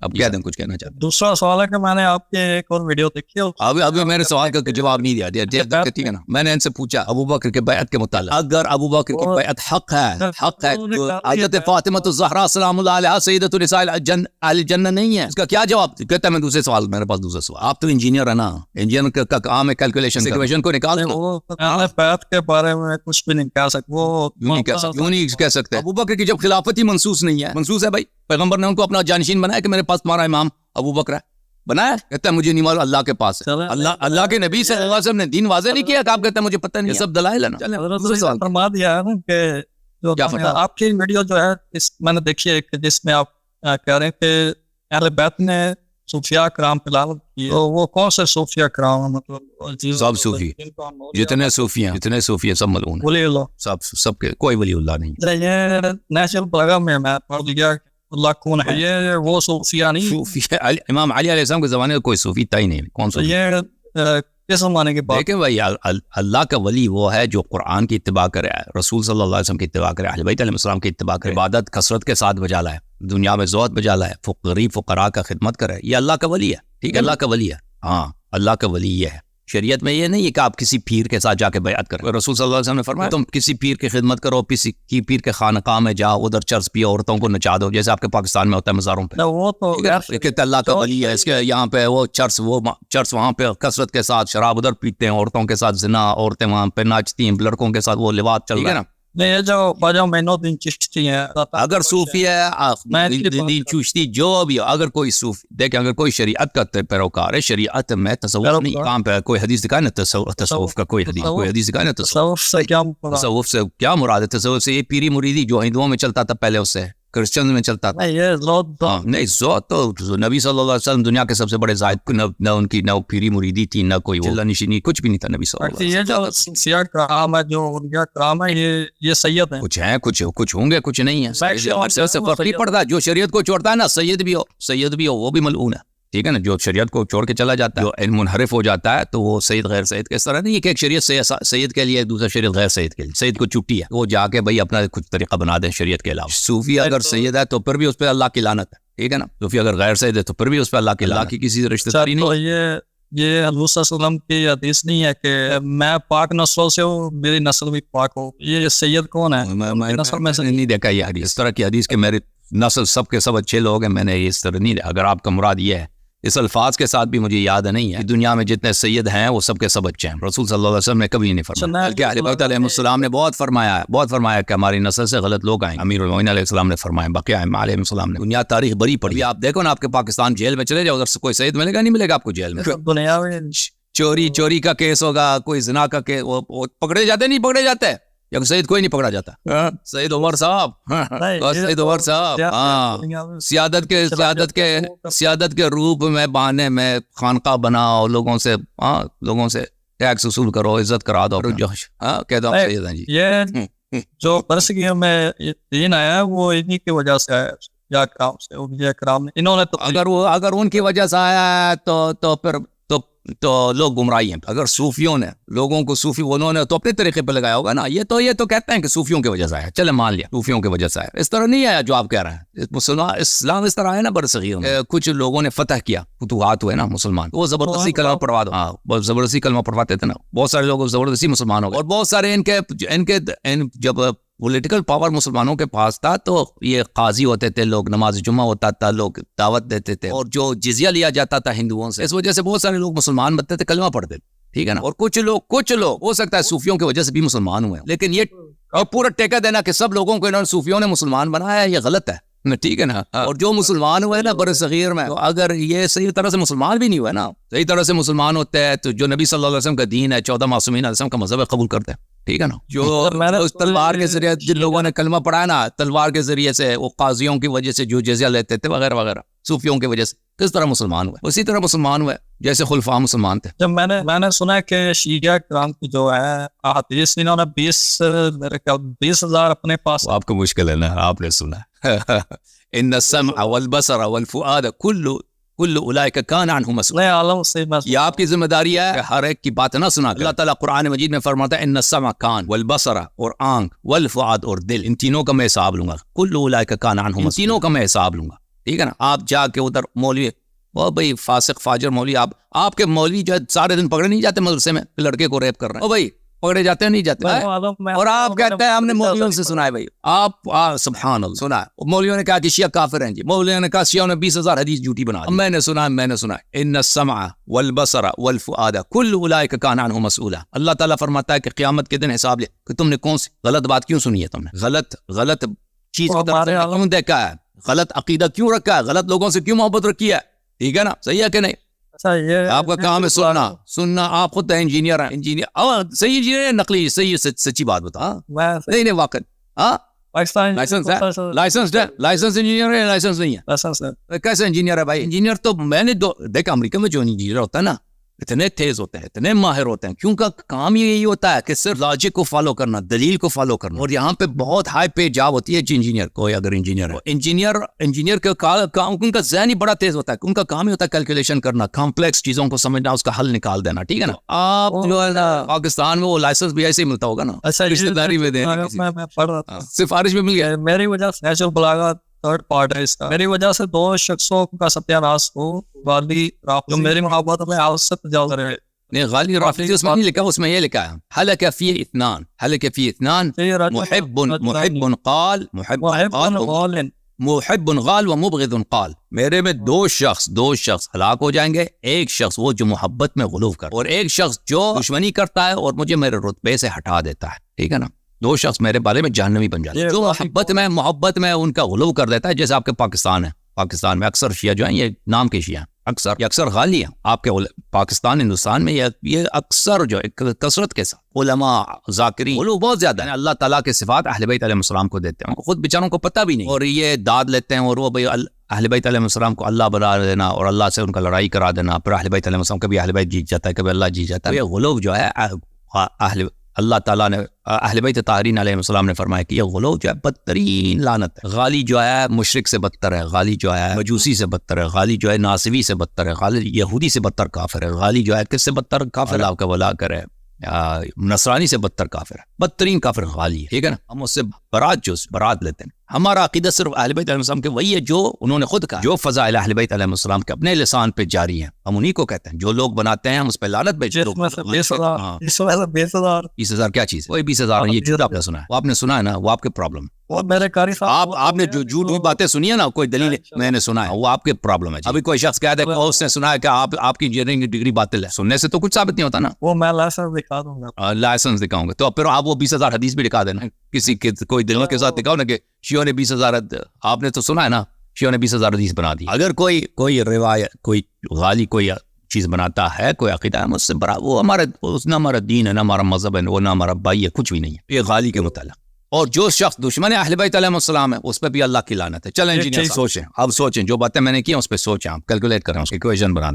اب کہہ دیں کچھ کہنا چاہتے دوسرا سوال ہے کہ میں نے آپ کے ایک اور ویڈیو دیکھی ہے، ابھی میرے سوال کا جواب نہیں دیا ٹھیک ہے نا. میں نے ان سے پوچھا ابو بکر کے بیعت کے متعلق، اگر ابو بکر کی بیعت حق ہے تو حضرت فاطمہ الزہرا سلام اللہ علیہا سیدۃ النساء الجنہ نہیں ہے، اس کا کیا جواب؟ کہتا ہے میں دوسرے سوال، میرے پاس دوسرا سوال. آپ تو انجینئر ہے نا، انجینئر کا کام ہے کیلکولیشن کو نکال دو. بیعت کے بارے میں کچھ بھی نہیں کہہ سکتے، وہ کیوں نہیں کہہ سکتے؟ ابو بکر کی جب خلافت ہی منسوس نہیں ہے، منسوس ہے بھائی، پیغمبر نے ان کو اپنا جانشین بنایا کہ میرے پاس تمہارا امام ابو بکر ہے، بنایا. کہتا ہے مجھے نہیں معلوم، اللہ کے پاس ہے. اللہ کے نبی صلی اللہ علیہ وسلم نے دین واضح نہیں کیا کہ آپ کہتے ہیں مجھے پتہ نہیں. یہ سب دلائل ہے نا. فرما دیا ہے نا کہ جو آپ کی ویڈیو جو ہے میں نے دیکھی ہے کہ جس میں آپ کہہ رہے ہیں کہ اہل بیت نے صوفیاء کرام پہ لعنت کی، تو وہ کون سے صوفیاء کرام ہیں؟ مطلب سب صوفی، جتنے صوفی ہیں سب ملعون ہیں، ولی اللہ سب کے کوئی ولی اللہ نہیں. یہ نیشنل پروگرام میں میں پڑھ لیا اللہ کون ہے، یہ وہ صوفیاء نہیں. صوفی امام علی علیہ السلام کے زمانے میں کوئی صوفی تھا ہی نہیں. کون صوفی؟ یہ کس زمانے کے بعد؟ دیکھیں بھائی، اللہ کا ولی وہ ہے جو قرآن کی اتباع کرے، رسول صلی اللہ علیہ وسلم کی اتباع کرے، اہل بیت علیہ السلام کی اتباع کرے، عبادت کثرت کے ساتھ بجا لائے، دنیا میں زہد بجا لائے، غریب فقراء کا خدمت کرے، یہ اللہ کا ولی ہے. ٹھیک ہے، اللہ کا ولی ہے. ہاں، اللہ کا ولی یہ ہے. شریعت میں یہ نہیں ہے کہ آپ کسی پیر کے ساتھ جا کے بیعت کریں. رسول صلی اللہ علیہ وسلم نے فرمایا تم کسی پیر کی خدمت کرو، کسی پیر کے خانقاہ میں جاؤ، ادھر چرس پیو، عورتوں کو نچا دو، جیسے آپ کے پاکستان میں ہوتا ہے مزاروں پہ. وہ تو اللہ کا ولی ہے. اس کے یہاں پہ وہ چرس وہاں پہ کثرت کے ساتھ شراب ادھر پیتے ہیں، عورتوں کے ساتھ زنا، عورتیں وہاں پہ ناچتی ہیں، لڑکوں کے ساتھ وہ لواط چل رہا ہے نا. یہ جو خواجہ معین الدین چشتی ہیں، اگر صوفی ہے چشتی جو بھی، اگر کوئی صوفی دیکھیں، اگر کوئی شریعت کا پیروکار ہے، شریعت میں تصوف نہیں. کہاں پہ کوئی حدیث دکھائے نا تصوف کا؟ کوئی حدیث دکھائے نا تصوف سے کیا مراد ہے؟ تصوف سے یہ پیری مریدی جو ہندوؤں میں چلتا تھا پہلے، اس سے کرسچن میں چلتا تھا. نہیں، زہد تو نبی صلی اللہ علیہ وسلم دنیا کے سب سے بڑے زاہد، نہ ان کی نہ پیری مریدی تھی، نہ کوئی چلہ نشینی، کچھ بھی نہیں تھا نبی صلی اللہ علیہ وسلم. یہ جو سیاہ کرام ہے، جو انبیاء کرام ہے، یہ سید ہیں. کچھ ہیں، کچھ ہوں گے، کچھ نہیں ہے. سے فرق نہیں پڑتا. جو شریعت کو چھوڑتا ہے نا، سید بھی ہو وہ بھی ملعون ہے. ٹھیک ہے نا. جو شریعت کو چھوڑ کے چلا جاتا ہے، جو منحرف ہو جاتا ہے، تو وہ سید غیر سید کے طرح نہیں ہے کہ ایک شریعت سید کے لیے، دوسرا شریعت غیر سید کے لیے. سید کو چھٹی ہے، وہ جا کے بھائی اپنا کچھ طریقہ بنا دیں شریعت کے علاوہ. صوفی اگر سید ہے تو پھر بھی اس پہ اللہ کی لعنت ہے. ٹھیک ہے نا. صوفی اگر غیر سید ہے تو پھر بھی اس پہ اللہ کی کسی رشتہ داری نہیں. یہ حضور صلی اللہ علیہ وسلم کی حدیث نہیں ہے کہ میں پاک نسل سے ہوں، میری نسل بھی پاک ہو. یہ سید کون ہے؟ نسل میں سے نہیں دیکھا یہ حدیث، اس طرح کی حدیث کہ میری نسل سب کے سب اچھے لوگ ہیں. میں نے اس طرح نہیں. اگر آپ کا مراد یہ ہے، اس الفاظ کے ساتھ بھی مجھے یاد نہیں ہے کہ دنیا میں جتنے سید ہیں وہ سب کے سب اچھے ہیں. رسول صلی اللہ علیہ وسلم نے کبھی نہیں فرمایا. بلکہ اہل بیت علیہ السلام نے بہت فرمایا کہ ہماری نسل سے غلط لوگ آئیں. امیر المومنین علیہ السلام نے فرمایا، بقیہ ائمہ علیہ السلام نے. دنیا تاریخ بڑی پڑی. آپ دیکھو نا، آپ کے پاکستان جیل میں چلے جاؤ، ادھر سے کوئی سید ملے گا نہیں ملے گا آپ کو جیل میں. دنیا میں چوری کا کیس ہوگا، کوئی زنا کا کیس، وہ پکڑے جاتے نہیں پکڑے جاتے. یا سید کوئی نہیں پکڑا جاتا. سید عمر صاحب، سید عمر صاحب، ہاں، سیادت کے روپ میں بہانے میں خانقاہ بناؤ، لوگوں سے ٹیکس وصول کرو، عزت کرا دو. ہاں، کہہ دو سید ہیں جی. یہ جو برسگیوں میں دین آیا ہے وہ انہی کی وجہ سے آیا، یا کرام سے، اولیاء کرام نے انہوں نے تو اگر ان کی وجہ سے آیا ہے تو پھر تو لوگ گمراہی ہیں. اگر صوفیوں نے لوگوں کو صوفی انہوں نے تو اپنے طریقے پہ لگایا ہوگا نا. یہ تو کہتے ہیں کہ صوفیوں کی وجہ سے آیا. چلے مان لیا صوفیوں کی وجہ سے آیا. اس طرح نہیں آیا جو آپ کہہ رہے ہیں. اسلام اس طرح آیا نا برصغیر میں. کچھ لوگوں نے فتح کیا، فتوحات ہوئے نا مسلمان، وہ زبردستی کلمہ پڑھوا دو. ہاں، بہت زبردستی کلمہ پڑھواتے تھے نا. بہت سارے لوگ زبردستی مسلمان ہو گئے، اور بہت سارے ان کے جب پولیٹیکل پاور مسلمانوں کے پاس تھا تو یہ قاضی ہوتے تھے، لوگ نماز جمعہ ہوتا تھا، لوگ دعوت دیتے تھے، اور جو جزیہ لیا جاتا تھا ہندوؤں سے، اس وجہ سے بہت سارے لوگ مسلمان بنتے تھے، کلمہ پڑھتے تھے. ٹھیک ہے نا. اور کچھ لوگ ہو سکتا ہے صوفیوں کی وجہ سے بھی مسلمان ہوئے، لیکن یہ پورا ٹیکہ دینا کہ سب لوگوں کو انہوں نے صوفیوں نے مسلمان بنایا ہے، یہ غلط ہے. ٹھیک ہے نا. اور جو مسلمان ہوئے نا برصغیر میں، تو اگر یہ صحیح طرح سے مسلمان بھی نہیں ہوئے نا، صحیح طرح سے مسلمان ہوتے ہیں تو جو نبی صلی اللہ علیہ وسلم کا دین ہے، 14 معصومین علیہ السلام کا مذہب ہے، قبول کرتے ہیں. ٹھیک ہے نا. جو اس تلوار کے ذریعے جن لوگوں نے کلمہ پڑھا ہے نا، تلوار کے ذریعے سے، وہ قاضیوں کی وجہ سے جو جزیہ لیتے تھے وغیرہ وغیرہ، صوفیوں کی وجہ سے کس طرح مسلمان ہوئے، اسی طرح مسلمان ہوئے جیسے خلفاء مسلمان تھے. جب میں نے سنا ہے کہ شیعہ کرام کی جو ہے احادیث، انہوں نے 20,000 اپنے پاس. آپ کو مشکل ہے نا، آپ نے سنا ان السمع والبصر والفؤاد كل اولئک کان عنہ مسئول. عالم سے یہ آپ کی ذمہ داری ہے کہ ہر ایک کی بات نہ سنا. اللہ تعالیٰ قرآن مجید میں فرماتا ہے ان السمع کان والبصر، اور آنکھ، والفؤاد اور دل، ان تینوں کا میں حساب لوں گا. کل اولئک کان عنہ مسئول، ان تینوں کا میں حساب لوں گا. ٹھیک ہے نا. آپ جا کے ادھر مولوی وہ بھائی فاسق فاجر مولوی, آپ کے مولوی جو ہے سارے دن پکڑے نہیں جاتے مدرسے میں لڑکے کو ریپ کر رہے ہیں, او بھائی پکڑے جاتے ہیں نہیں جاتے, اور آپ کہتے ہیں ہم نے مولویوں سے سنا ہے. بھائی آپ سبحان اللہ سنا ہے, مولویوں نے کہا کہ شیعہ کافر ہیں جی, مولویوں نے کہا شیعوں نے 20,000 حدیث جھوٹی بنا دی. میں نے سنا ان السمع والبصر والفؤاد کل اولئک کان عنہ مسئولا. اللہ تعالیٰ فرماتا ہے کہ قیامت کے دن حساب لے کہ تم نے کون سی غلط بات کیوں سنی ہے, تم نے غلط چیز کی طرف کیوں دیکھا ہے, غلط عقیدہ کیوں رکھا ہے, غلط لوگوں سے کیوں محبت رکھی ہے. ٹھیک ہے نا, صحیح ہے کہ نہیں؟ آپ کا کام ہے سننا. آپ خود انجینئر ہیں, انجینئر صحیح انجینئر نقلی, صحیح سچی بات بتا. نہیں واقع لائسنس انجینئر ہے, لائسنس نہیں ہے, کیسے انجینئر ہے بھائی؟ انجینئر تو میں نے دیکھا امریکہ میں جو انجینئر ہوتا ہے نا اتنے تیز ہوتے ہیں, اتنے ماہر ہوتے ہیں, کیونکہ کام یہی ہوتا ہے کہ صرف لاجک کو فالو کرنا, دلیل کو فالو کرنا. اور یہاں پہ بہت ہائی پے جاب ہوتی ہے انجینئر کو. اگر انجینئر کا کام, ان کا ذہن ہی بڑا تیز ہوتا ہے, ان کا کام ہی ہوتا ہے کیلکولیشن کرنا, کمپلیکس چیزوں کو سمجھنا, اس کا حل نکال دینا. ٹھیک ہے نا. آپ جو ہے نا پاکستان میں وہ لائسنس بھی ایسے ہی ملتا ہوگا نا, رشتہ داری میں سفارش میں مل گیا. میری وجہ سے نیچرل بلاغت تھرڈ پارٹ ہے اس کا, میری وجہ سے 2 شخصوں کا ستیہ ناش ہو. غالی جو میری محبت میں آپ سے تجاوز کرے. نہیں غالی رافضی اس میں نہیں لکھا, اس میں یہ لکھا ہے حلق فی اثنان محب غال و مبغض قال. میرے میں 2 شخص ہلاک ہو جائیں گے. ایک شخص وہ جو محبت میں غلو کر, اور ایک شخص جو دشمنی کرتا ہے اور مجھے میرے رتبے سے ہٹا دیتا ہے. ٹھیک ہے نا. 2 شخص میرے بارے میں جہنمی بن جاتے ہیں. جو محبت میں ان کا غلو کر دیتا ہے, جیسے آپ کے پاکستان میں اکثر شیعہ جو ہیں یہ نام کے شیعہ ہیں, اکثر غالی ہیں. آپ کے پاکستان ہندوستان میں یہ اکثر جو کثرت کے ساتھ علماء ذاکرین غلو بہت زیادہ ہیں. اللہ تعالیٰ کے صفات اہل بیت علیہ السلام کو دیتے ہیں, خود بیچاروں کو پتہ بھی نہیں, اور یہ داد لیتے ہیں. اور وہ بھائی اہل بیت علیہ السلام کو اللہ بنا دینا اور اللہ سے ان کا لڑائی کرا دینا. پھر اہل بیت علیہ السلام کبھی اہل بیت جیت جاتا ہے, کبھی اللہ جیت جاتا ہے. یہ غلو جو ہے اللہ تعالیٰ نے اہل بیت طاہرین علیہ السلام نے فرمایا کہ یہ غلو جو ہے بدترین لعنت ہے. غالی جو ہے مشرک سے بدتر ہے, غالی جو ہے مجوسی سے بدتر ہے, غالی جو ہے ناصبی سے بدتر ہے, غالی یہودی سے بدتر کافر ہے, غالی جو ہے کس سے بدتر کافر, اللہ کا ولا کرے, نصرانی سے بدتر کافر ہے, بدترین کافر غالی ہے. ٹھیک ہے نا. ہم اس سے برات لیتے ہیں. ہمارا عقیدہ صرف اہل بیت علیہ السلام کے وہی ہے جو انہوں نے خود کہا, جو فضائل اہل بیت علیہ السلام کے اپنے لسان پہ جاری ہیں, ہم انہی کو کہتے ہیں. جو لوگ بناتے ہیں ہم اس پہ لعنت بھیجتے ہیں. 20,000 کیا چیز ہے؟ وہی 20,000. یہ جھوٹ آپ نے سنا ہے, وہ آپ نے سنا ہے نا, وہ آپ کے پرابلم. وہ میرے قاری صاحب آپ نے جو جھوٹ باتیں سنی ہے نا, کوئی دلیل میں نے سنا ہے, وہ آپ کے پرابلم ہے. ابھی کوئی شخص کہتا ہے کہ اس نے سنا ہے کہ آپ کی انجینئرنگ کی ڈگری باطل ہے, سننے سے تو کچھ ثابت نہیں ہوتا نا. وہ میں لائسنس دکھا دوں گا, لائسنس دکھاؤں گا تو پھر آپ وہ 20,000 حدیث بھی دکھا دینا. کسی کے کوئی دلیل کے ساتھ دکھاؤ نا کہ شیعوں نے 20,000, آپ نے تو سنا ہے نا شیعوں نے 20,000 حدیث بنا دی. اگر کوئی روایت, کوئی غالی کوئی چیز بناتا ہے, کوئی عقیدہ ہے, مجھ سے برا, وہ نہ ہمارا دین ہے, نہ ہمارا مذہب ہے, وہ نہ ہمارا بھائی ہے, کچھ بھی نہیں ہے. یہ غالی کے متعلق. اور جو شخص دشمن اہل بیت علیہ السلام ہے اس پہ بھی اللہ کی لعنت ہے. چلیں انجینئر سوچیں, اب سوچیں جو باتیں میں نے کی ہیں اس پہ سوچیں, آپ کیلکولیٹ کریں, اس کی ایکویشن بنا دیں.